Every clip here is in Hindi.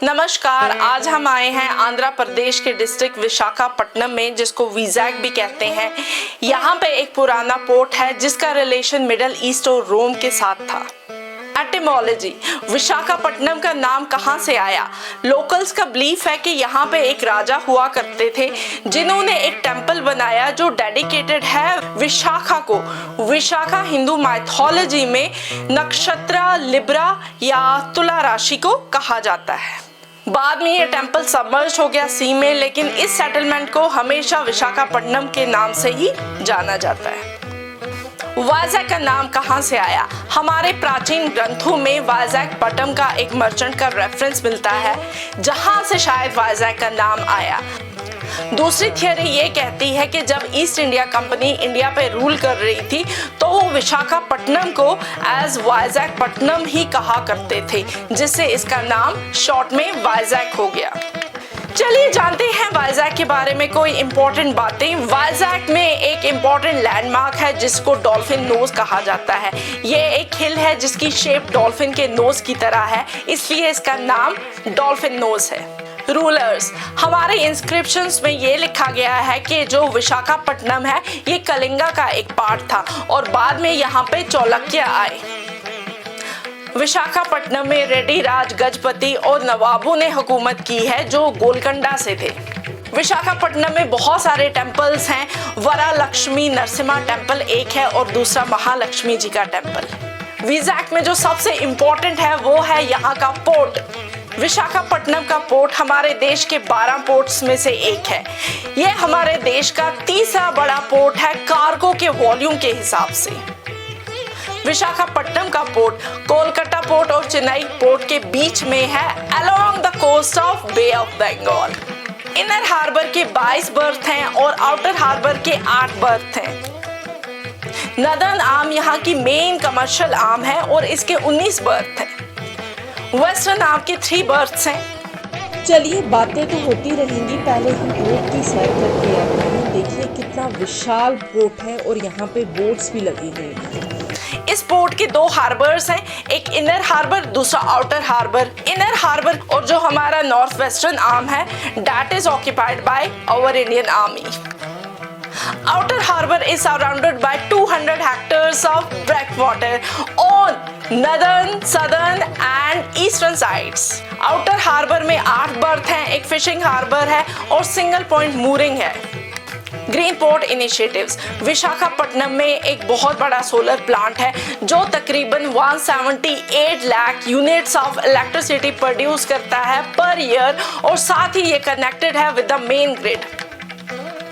नमस्कार, आज हम आए हैं आंध्र प्रदेश के डिस्ट्रिक्ट विशाखापट्टनम में, जिसको विजैक भी कहते हैं। यहाँ पे एक पुराना पोर्ट है जिसका रिलेशन मिडल ईस्ट और रोम के साथ था। एटिमोलॉजी, विशाखापट्टनम का नाम कहाँ से आया? लोकल्स का बिलीफ है कि यहाँ पे एक राजा हुआ करते थे जिन्होंने एक टेंपल बनाया जो डेडिकेटेड है विशाखा को। विशाखा हिंदू माइथोलॉजी में नक्षत्र लिब्रा या तुला राशि को कहा जाता है। बाद में ये टेंपल सबमर्ज हो गया सी में, लेकिन इस सेटलमेंट को हमेशा विशाखापट्टनम के नाम से ही जाना जाता है। वाइजैक का नाम कहाँ से आया? हमारे प्राचीन ग्रंथों में वाइजैकपट्टनम का एक मर्चेंट का रेफरेंस मिलता है, जहां से शायद वाइजैक का नाम आया। दूसरी थियरी ये कहती है कि जब ईस्ट इंडिया कंपनी इंडिया पे रूल कर रही थी तो वो विशाखापट्टनम को एज वाइजैकपट्टनम ही कहा करते थे, जिससे इसका नाम शॉर्ट में वाइजैक हो गया। चलिए जानते हैं वाइजैक के बारे में कोई इंपॉर्टेंट बातें। वाइजैक में एक इंपॉर्टेंट लैंडमार्क है जिसको डॉल्फिन नोज कहा जाता है। ये एक हिल है जिसकी शेप डॉल्फिन के नोज की तरह है, इसलिए इसका नाम डॉल्फिन नोज है। रूलर्स, हमारे इंस्क्रिप्शंस में ये लिखा गया है कि जो विशाखापट्टनम है ये कलिंगा का एक पार्ट था और बाद में यहाँ पे चालुक्य आए। विशाखापट्टनम में रेड्डी राज, गजपति और नवाबों ने हुकूमत की है जो गोलकोंडा से थे। विशाखापट्टनम में बहुत सारे टेंपल्स हैं। वरालक्ष्मी नरसिम्हा टेंपल एक है और दूसरा महालक्ष्मी जी का टेंपल। विजैक में जो सबसे इम्पोर्टेंट है वो है यहाँ का पोर्ट। विशाखापट्टनम का पोर्ट हमारे देश के 12 पोर्ट्स में से एक है। ये हमारे देश का तीसरा बड़ा पोर्ट है कार्गो के वॉल्यूम के हिसाब से। विशाखापट्टनम का पोर्ट कोलकाता पोर्ट और चेन्नई पोर्ट के बीच में है, along the coast of Bay of Bengal. Inner harbour के 22 बर्थ हैं और आउटर हार्बर के 8 बर्थ हैं। नदर्न आर्म यहाँ की मेन कमर्शियल आर्म है और इसके 19 बर्थ हैं। वेस्टर्न आर्म के 3 बर्थ्स हैं। चलिए, बातें तो होती रहेंगी, पहले हम पोर्ट की सैर करके आते हैं। देखिए कितना विशाल पोर्ट है और यहाँ पे बोट्स भी लगी हुई हैं। इस पोर्ट के 2 हार्बर्स हैं, एक इनर हार्बर, दूसरा आउटर हार्बर। इनर हार्बर और जो हमारा नॉर्थ वेस्टर्न आर्म है that is occupied by our Indian army. Outer harbor is surrounded by 200 hectares of breakwater on northern, southern and eastern sides. Outer harbor में 8 बर्थ हैं, एक फिशिंग हार्बर है और सिंगल पॉइंट मूरिंग है। ग्रीन पोर्ट इनिशिएटिव्स, विशाखापट्टनम में एक बहुत बड़ा सोलर प्लांट है जो तकरीबन 178 lakh units of electricity produce करता है पर ईयर, और साथ ही ये कनेक्टेड है विद द मेन ग्रिड।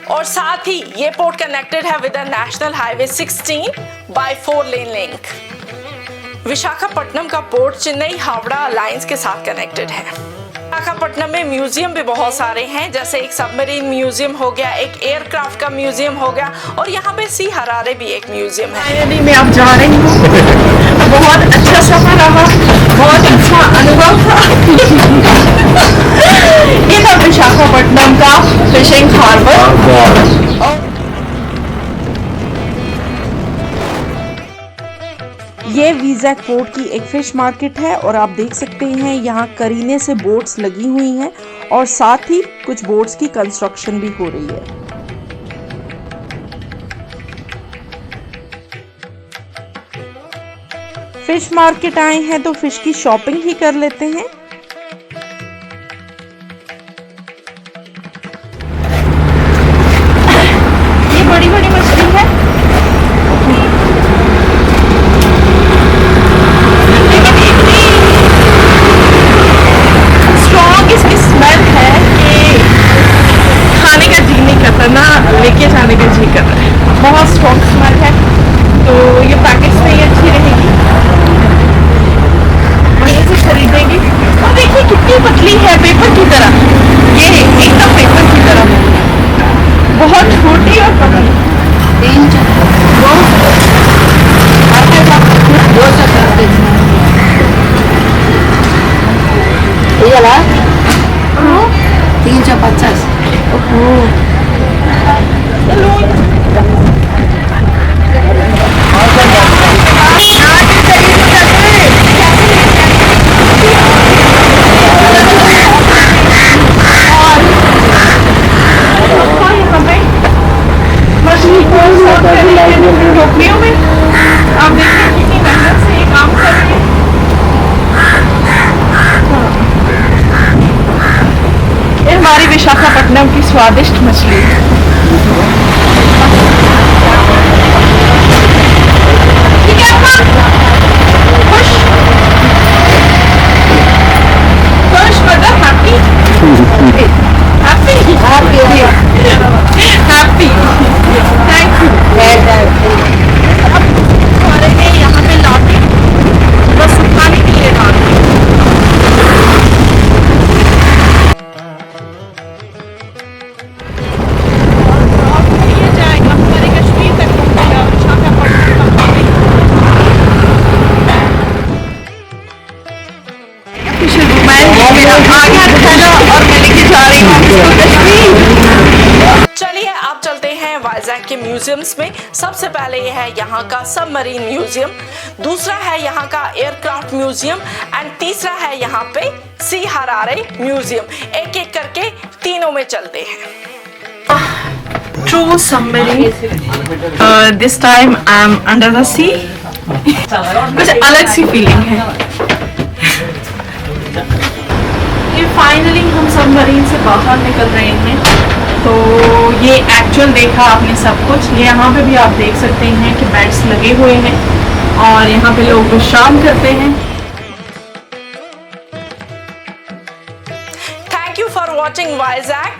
और साथ ही ये पोर्ट कनेक्टेड है with the national highway 16 by 4 lane link. Visakhapatnam का पोर्ट चेन्नई हावड़ा लाइंस के साथ कनेक्टेड है। विशाखापट्टनम में म्यूजियम भी बहुत सारे हैं, जैसे एक सबमरीन म्यूजियम हो गया, एक एयरक्राफ्ट का म्यूजियम हो गया और यहाँ पे सी हरारे भी एक म्यूजियम है। फाइनली मैं अब जा रही हूँ। बहुत अच्छा सफर रहा, बहुत अच्छा अनुभव था। ये था विशाखापट्टनम का फिशिंग हार्बर। ये विजैक पोर्ट की एक फिश मार्केट है और आप देख सकते हैं यहाँ करीने से बोट्स लगी हुई हैं और साथ ही कुछ बोट्स की कंस्ट्रक्शन भी हो रही है। फिश मार्केट आए हैं तो फिश की शॉपिंग ही कर लेते हैं। ये बड़ी बड़ी मछली है। लेके जाने का जी कर रहा है, बहुत स्ट्रॉन्ग स्मेल है, तो ये पैकेट्स में ये अच्छी रहेगी, वहीं से खरीदेंगे। और देखिए कितनी पतली है, पेपर की तरह, ये एकदम पेपर की तरह, बहुत छोटी और पतली। विशाखापट्टनम की स्वादिष्ट मछली। ठीक है अम्मा? खुश? खुश मतलब happy? Happy? Happy. Thank you. हमारे ने यहाँ पे लौटे बस सुखाने के लिए डालते। ये जाएगा हमारे कश्मीर तक पहुंचेगा विशाखापट्टनम का पानी। ऑफिशियल रोमांस मेरा आगे खाना और मैं लेके जा रही हूँ कश्मीर। चलिए आप चलते हैं वाइजैक के म्यूजियम्स में। सबसे पहले ये है यहाँ का सबमरीन म्यूजियम, दूसरा है यहाँ का एयरक्राफ्ट म्यूजियम एंड तीसरा है यहाँ पे सी हरारे म्यूजियम। एक एक करके तीनों में चलते हैं। True submarine. This time I'm under the sea. कुछ अलग सी फीलिंग है। ये फाइनली हम सबमरीन से बाहर निकल रहे हैं। तो ये एक्चुअल देखा आपने सब कुछ। ये यहाँ पे भी आप देख सकते हैं कि बेड्स लगे हुए हैं और यहाँ पे लोग विश्राम करते हैं। Thank you for watching Vizag.